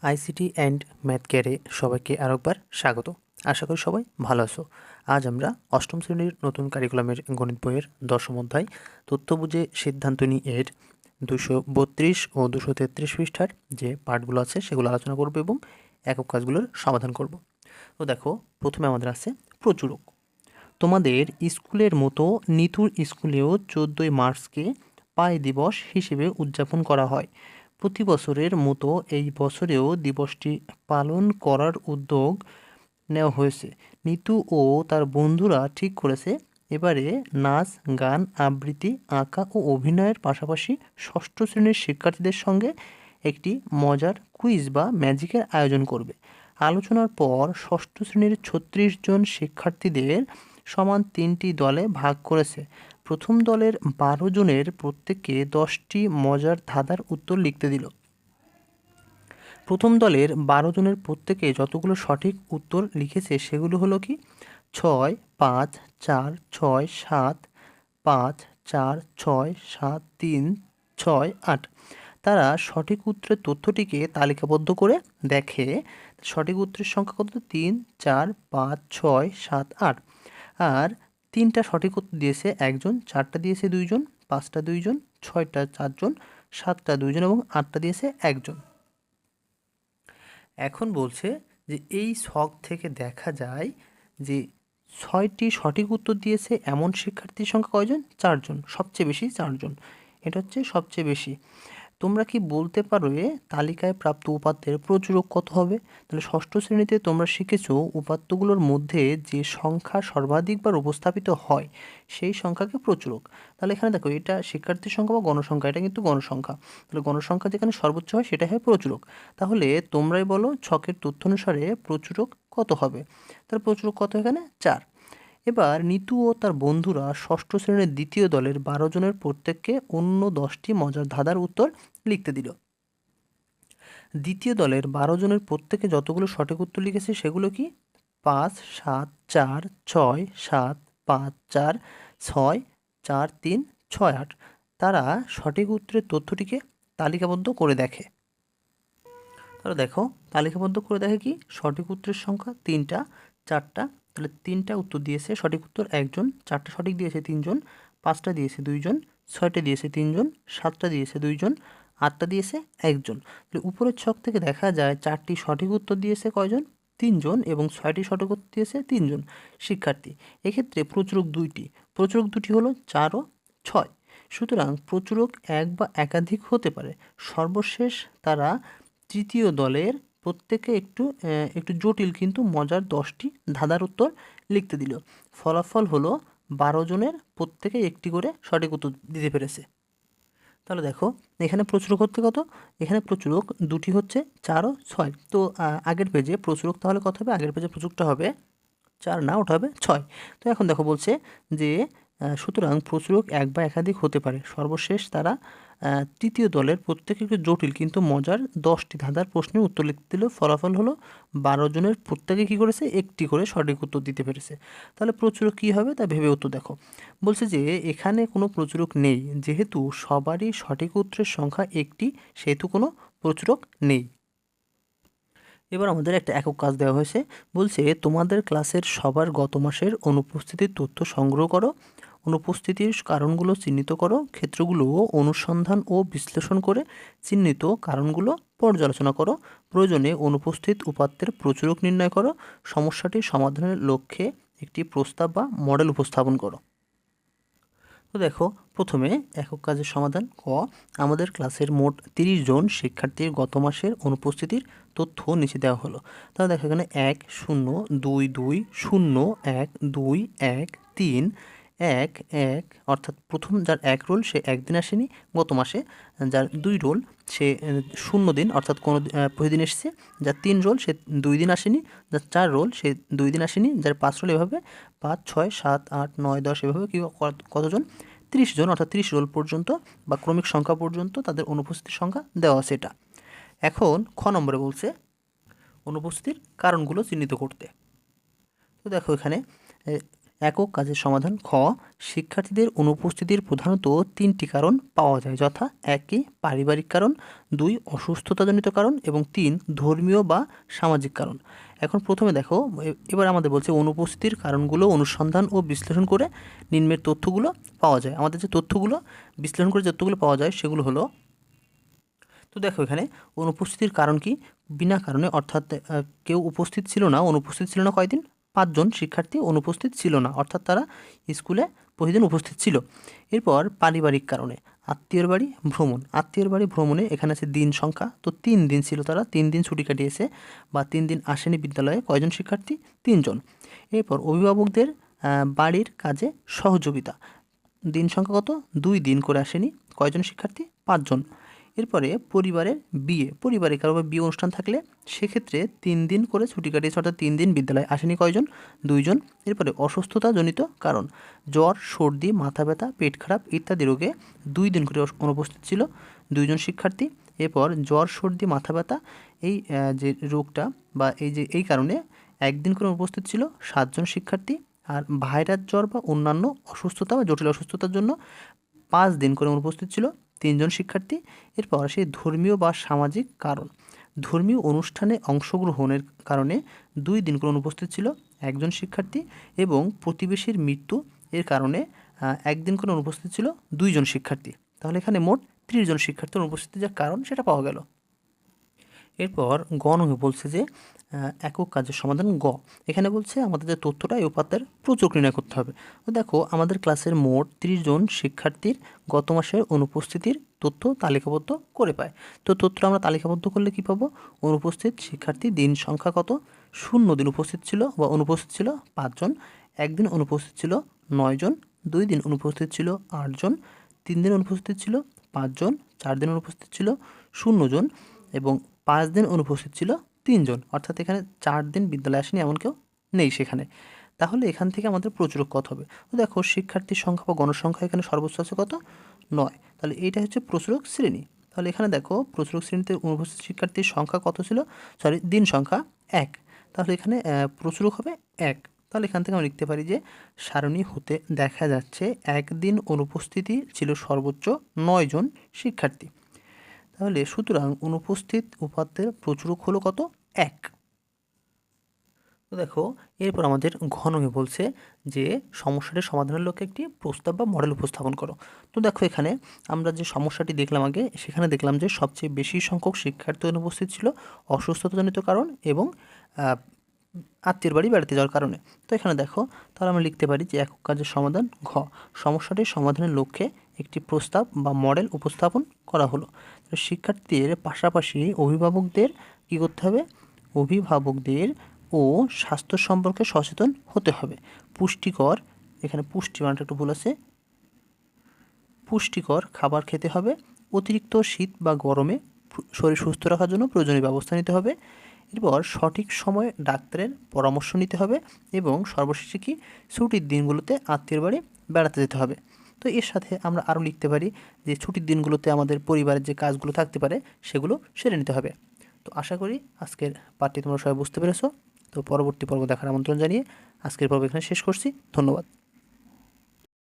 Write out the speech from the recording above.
ICT and math কেয়ারে সবাইকে আরেকবার স্বাগত। আশা করি সবাই ভালো আছো। আজ আমরা অষ্টম শ্রেণীর নতুন কারিকুলামের গণিত বইয়ের 10ম অধ্যায় তথ্য বুঝে সিদ্ধান্ত নিই এর 232 ও 233 পৃষ্ঠার যে পার্টগুলো আছে সেগুলো আলোচনা করব এবং একক কাজগুলোর সমাধান করব। তো দেখো, প্রথমে আমাদের আছে প্রচুরক। তোমাদের স্কুলের মতো নিতুর স্কুলেও 14ই মার্চকে পাই দিবস হিসেবে উদযাপন করা হয়। প্রতি বছরের মতো এই বছরেও দিবসটি পালন করার উদ্যোগ নেওয়া হয়েছে। নিতু ও তার বন্ধুরা ঠিক করেছে এবারে নাচ, গান, আবৃত্তি, আঁকা ও অভিনয়ের পাশাপাশি ষষ্ঠ শ্রেণীর শিক্ষার্থীদের সঙ্গে একটি মজার কুইজ বা ম্যাজিকের আয়োজন করবে। আলোচনার পর ষষ্ঠ শ্রেণীর 36 জন শিক্ষার্থীদের সমান 3টি দলে ভাগ করেছে। প্রথম দলের 12 জনের প্রত্যেককে 10টি মজার ধাঁধার উত্তর লিখতে দিল। প্রথম দলের 12 জনের প্রত্যেকে যতগুলো সঠিক উত্তর লিখেছে সেগুলো হলো কি 6, 5, 4, 6, 7, 5, 4, 6, 7, 3, 6, 8। তারা সঠিক উত্তরের তথ্যটিকে তালিকাবদ্ধ করে দেখে সঠিক উত্তরের সংখ্যা কত 3, 4, 5, 6, 7, 8। আর 3টা সঠিক উত্তর দিয়েছে একজন, 4টা দিয়েছে 2 জন, 5টা 2 জন, 6টা 4 জন, 7টা 2 জন এবং 8টা দিয়েছে একজন। এখন বলছে যে এই ছক থেকে দেখা যায় যে 6টি সঠিক উত্তর দিয়েছে এমন শিক্ষার্থীর সংখ্যা কয়জন? 4 জন, সবচেয়ে বেশি 4 জন। এটা হচ্ছে সবচেয়ে বেশি। তোমরা কি বলতে পারবে তালিকায় প্রাপ্ত উপাত্তের প্রচুরক কত হবে? তাহলে ষষ্ঠ শ্রেণীতে তোমরা শিখেছো উপাত্তগুলোর মধ্যে যে সংখ্যা সর্বাধিকবার উপস্থাপিত হয় সেই সংখ্যাকে প্রচুরক। তাহলে এখানে দেখো, এটা শিক্ষার্থীর সংখ্যা বা গণসংখ্যা, এটা কিন্তু গণসংখ্যা। তাহলে গণসংখ্যা যেখানে সর্বোচ্চ হয় সেটা হয় প্রচুরক। তাহলে তোমরাই বলো ছকের তথ্য অনুসারে প্রচুরক কত হবে? তাহলে প্রচুরক কত এখানে? 4। এবার নিতু ও তার বন্ধুরা ষষ্ঠ শ্রেণীর দ্বিতীয় দলের 12 জনের প্রত্যেককে অন্য 10টি মজার ধাঁধার উত্তর লিখতে দিল। দ্বিতীয় দলের 12 জনের প্রত্যেকে যতগুলো সঠিক উত্তর লিখেছে সেগুলো কি 5, 7, 4, 6, 7, 5, 4, 6, 4, 3, 6, 8। তারা সঠিক উত্তরের তথ্যটিকে তালিকাবদ্ধ করে দেখে। তাহলে দেখো, তালিকাবদ্ধ করে দেখে কি সঠিক উত্তরের সংখ্যা 3টা, 4টা। তাহলে 3টা উত্তর দিয়েছে সঠিক উত্তর একজন, 4টা সঠিক দিয়েছে 3 জন, 5টা দিয়েছে 2 জন, 6টা দিয়েছে 3 জন, 7টা দিয়েছে 2 জন, 8টা দিয়েছে একজন। তাহলে উপরের ছক থেকে দেখা যায় 4টি সঠিক উত্তর দিয়েছে কয়জন? 3 জন এবং 6টি সঠিক উত্তর দিয়েছে 3 জন শিক্ষার্থী। এক্ষেত্রে প্রচুরক 2টি। প্রচুরক 2টি হলো 4 ও 6। সুতরাং প্রচুরক এক বা একাধিক হতে পারে। সর্বশেষ তারা তৃতীয় দলের প্রত্যেকে একটু জটিল কিন্তু মজার 10টি ধাঁধার উত্তর লিখতে দিল। ফলাফল হলো 12 জনের প্রত্যেকে একটি করে সঠিক উত্তর দিতে পেরেছে। তাহলে দেখো, এখানে প্রচুরক হচ্ছে কত? এখানে প্রচুরক 2টি হচ্ছে 4 ও 6। তো আগের পেজে প্রচুরক তাহলে কত হবে? আগের পেজে প্রচুরকটা হবে 4 না, ওটা হবে 6। তো এখন দেখো বলছে যে সুতরাং প্রচুরক এক বা একাধিক হতে পারে। সর্বশেষ তারা তৃতীয় দলের প্রত্যেকে একটু জটিল কিন্তু মজার 10টি ধাঁধার প্রশ্নের উত্তর লিখতে দিল। ফলাফল হলো 12 জনের প্রত্যেকে কী করেছে? একটি করে সঠিক উত্তর দিতে পেরেছে। তাহলে প্রচুরক কী হবে তা ভেবে উত্তর দেখো। বলছে যে এখানে কোনো প্রচুরক নেই, যেহেতু সবারই সঠিক উত্তরের সংখ্যা একটি সেহেতু কোনো প্রচুরক নেই। এবার আমাদের একটা একক কাজ দেওয়া হয়েছে। বলছে তোমাদের ক্লাসের সবার গত মাসের অনুপস্থিতির তথ্য সংগ্রহ করো, অনুপস্থিতির কারণগুলো চিহ্নিত করো, ক্ষেত্রগুলো অনুসন্ধান ও বিশ্লেষণ করে চিহ্নিত কারণগুলো পর্যালোচনা করো, প্রয়োজনে অনুপস্থিত উপাত্তের প্রচুরক নির্ণয় করো, সমস্যাটি সমাধানের লক্ষ্যে একটি প্রস্তাব বা মডেল উপস্থাপন করো। তো দেখো, প্রথমে একক কাজের সমাধান। ক, আমাদের ক্লাসের মোট 30 জন শিক্ষার্থীর গত মাসের অনুপস্থিতির তথ্য নিচে দেওয়া হলো। তাহলে দেখো এখানে 1, 0, 2, 2, 0, 1, 2, 1, 3, 1, 1, অর্থাৎ প্রথম যার 1 রোল সে একদিন আসেনি গত মাসে, যার 2 রোল সে 0 দিন অর্থাৎ প্রতিদিন এসেছে, যার 3 রোল সে 2 দিন আসেনি, যার 4 রোল সে 2 দিন আসেনি, যার 5 রোল এভাবে 5, 6, 7, 8, 9, 10 এভাবে কি কতজন? 30 জন, অর্থাৎ 30 রোল পর্যন্ত বা ক্রমিক সংখ্যা পর্যন্ত তাদের অনুপস্থিতির সংখ্যা দেওয়া আছে এটা। এখন খ নম্বরে বলছে অনুপস্থিতির কারণগুলো চিহ্নিত করতে। তো দেখো এখানে একক কাজের সমাধান। খ, শিক্ষার্থীদের অনুপস্থিতির প্রধানত 3টি কারণ পাওয়া যায়, যথা 1 পারিবারিক কারণ, 2 অসুস্থতাজনিত কারণ এবং 3 ধর্মীয় বা সামাজিক কারণ। এখন প্রথমে দেখো, এবার আমাদের বলছে অনুপস্থিতির কারণগুলো অনুসন্ধান ও বিশ্লেষণ করে নিম্নের তথ্যগুলো পাওয়া যায়। আমাদের যে তথ্যগুলো বিশ্লেষণ করে তথ্যগুলো পাওয়া যায় সেগুলো হলো, তো দেখো এখানে অনুপস্থিতির কারণ কি, বিনা কারণে, অর্থাৎ কেউ উপস্থিত ছিল না। অনুপস্থিত ছিল না কয়দিন? 5 জন শিক্ষার্থী অনুপস্থিত ছিল না, অর্থাৎ তারা স্কুলে প্রতিদিন উপস্থিত ছিল। এরপর পারিবারিক কারণে, আত্মীয়র বাড়ি ভ্রমণ। আত্মীয়র বাড়ি ভ্রমণে এখানে আছে দিন সংখ্যা, তো 3 দিন ছিল, তারা 3 দিন ছুটি কাটিয়েছে বা 3 দিন আসেনি বিদ্যালয়ে। কয়জন শিক্ষার্থী? 3 জন। এরপর অভিভাবকদের বাড়ির কাজে সহযোগিতা, দিন সংখ্যা কত? 2 দিন করে আসেনি। কয়জন শিক্ষার্থী? 5 জন। এরপরে পরিবারের বিয়ে, পরিবারে কারো বিয়ে অনুষ্ঠান থাকলে সেক্ষেত্রে 3 দিন করে ছুটি কাটিয়েছে, অর্থাৎ 3 দিন বিদ্যালয়ে আসেনি। কয়জন? 2 জন। এরপরে অসুস্থতাজনিত কারণ, জ্বর, সর্দি, মাথা ব্যথা, পেট খারাপ ইত্যাদি রোগে 2 দিন করে অনুপস্থিত ছিল 2 জন শিক্ষার্থী। এরপর জ্বর, সর্দি, মাথা ব্যথা এই যে রোগটা বা এই কারণে 1 দিন করে উপস্থিত ছিল 7 জন শিক্ষার্থী। আর ভাইরাস জ্বর বা অন্যান্য অসুস্থতা বা জটিল অসুস্থতার জন্য 5 দিন করে অনুপস্থিত ছিল 3 জন শিক্ষার্থী। এরপর আসে ধর্মীয় বা সামাজিক কারণ, ধর্মীয় অনুষ্ঠানে অংশগ্রহণের কারণে 2 দিন করে অনুপস্থিত ছিল 1 জন শিক্ষার্থী এবং প্রতিবেশীর মৃত্যু এর কারণে 1 দিন করে অনুপস্থিত ছিল 2 জন শিক্ষার্থী। তাহলে এখানে মোট 30 জন শিক্ষার্থীর অনুপস্থিতির যে কারণ সেটা পাওয়া গেল। এরপর গ নং-এ বলছে যে একক কাজের সমাধান। গ, এখানে বলছে আমাদের যে তথ্যটা এই উপাত্তের প্রচুর নির্ণয় করতে হবে। তো দেখো, আমাদের ক্লাসের মোট 30 জন শিক্ষার্থীর গত মাসের অনুপস্থিতির তথ্য তালিকাবদ্ধ করে পায়। তো তথ্য আমরা তালিকাবদ্ধ করলে কি পাবো? অনুপস্থিত শিক্ষার্থী দিন সংখ্যা কত? 0 দিন উপস্থিত ছিল বা অনুপস্থিত ছিল 5 জন, 1 দিন অনুপস্থিত ছিল 9 জন, 2 দিন অনুপস্থিত ছিল 8 জন, 3 দিন অনুপস্থিত ছিল 5 জন, 4 দিন অনুপস্থিত ছিল 0 জন এবং 5 দিন অনুপস্থিত ছিল 3 জন, অর্থাৎ এখানে 4 দিন বিদ্যালয়ে আসেনি এমন কেউ নেই সেখানে। তাহলে এখান থেকে আমাদের প্রচুরক কত হবে? তো দেখো, শিক্ষার্থীর সংখ্যা বা গণসংখ্যা এখানে সর্বোচ্চ আছে কত? 9। তাহলে এইটা হচ্ছে প্রচুরক শ্রেণী। তাহলে এখানে দেখো, প্রচুরক শ্রেণীতে অনুপস্থিত শিক্ষার্থীর সংখ্যা কত ছিল? দিন সংখ্যা 1। তাহলে এখানে প্রচুরক হবে 1। তাহলে এখান থেকে আমরা লিখতে পারি যে সারণী হতে দেখা যাচ্ছে একদিন অনুপস্থিতি ছিল সর্বোচ্চ 9 জন শিক্ষার্থী। তাহলে সুতরাং অনুপস্থিত উপাত্তের প্রচুরক হলো কত? 1। তো দেখো, এরপর আমাদের ঘ নং-এ বলছে যে সমস্যাটি সমাধানের লক্ষ্যে একটি প্রস্তাব বা মডেল উপস্থাপন করো। তো দেখো, এখানে আমরা যে সমস্যাটি দেখলাম আগে, সেখানে দেখলাম যে সবচেয়ে বেশি সংখ্যক শিক্ষার্থী অনুপস্থিত ছিল অসুস্থতাজনিত কারণ এবং আত্মীয়ের বাড়ি বেড়াতে যাওয়ার কারণে। তো এখানে দেখো, তাহলে আমরা লিখতে পারি যে একক কাজের সমাধান। ঘ, সমস্যাটির সমাধানের লক্ষ্যে একটি প্রস্তাব বা মডেল উপস্থাপন করা হলো। শিক্ষার্থীদের পাশাপাশি অভিভাবকদের কী করতে হবে? অভিভাবকদের ও স্বাস্থ্য সম্পর্কে সচেতন হতে হবে। পুষ্টিকর, এখানে পুষ্টি মানটা একটু ভুল আছে, পুষ্টিকর খাবার খেতে হবে। অতিরিক্ত শীত বা গরমে শরীর সুস্থ রাখার জন্য প্রয়োজনীয় ব্যবস্থা নিতে হবে। এরপর সঠিক সময়ে ডাক্তারের পরামর্শ নিতে হবে এবং সর্বশেষে কি? ছুটির দিনগুলোতে আত্মীয়ের বাড়ি বেড়াতে যেতে হবে। তো এর সাথে আমরা আরও লিখতে পারি যে ছুটির দিনগুলোতে আমাদের পরিবারের যে কাজগুলো থাকতে পারে সেগুলো সেরে নিতে হবে। তো আশা করি আজকের পাঠটি তোমরা সবাই বুঝতে পেরেছো। তো পরবর্তী পর্ব দেখার আমন্ত্রণ জানিয়ে আজকের পর্ব এখানে শেষ করছি। ধন্যবাদ।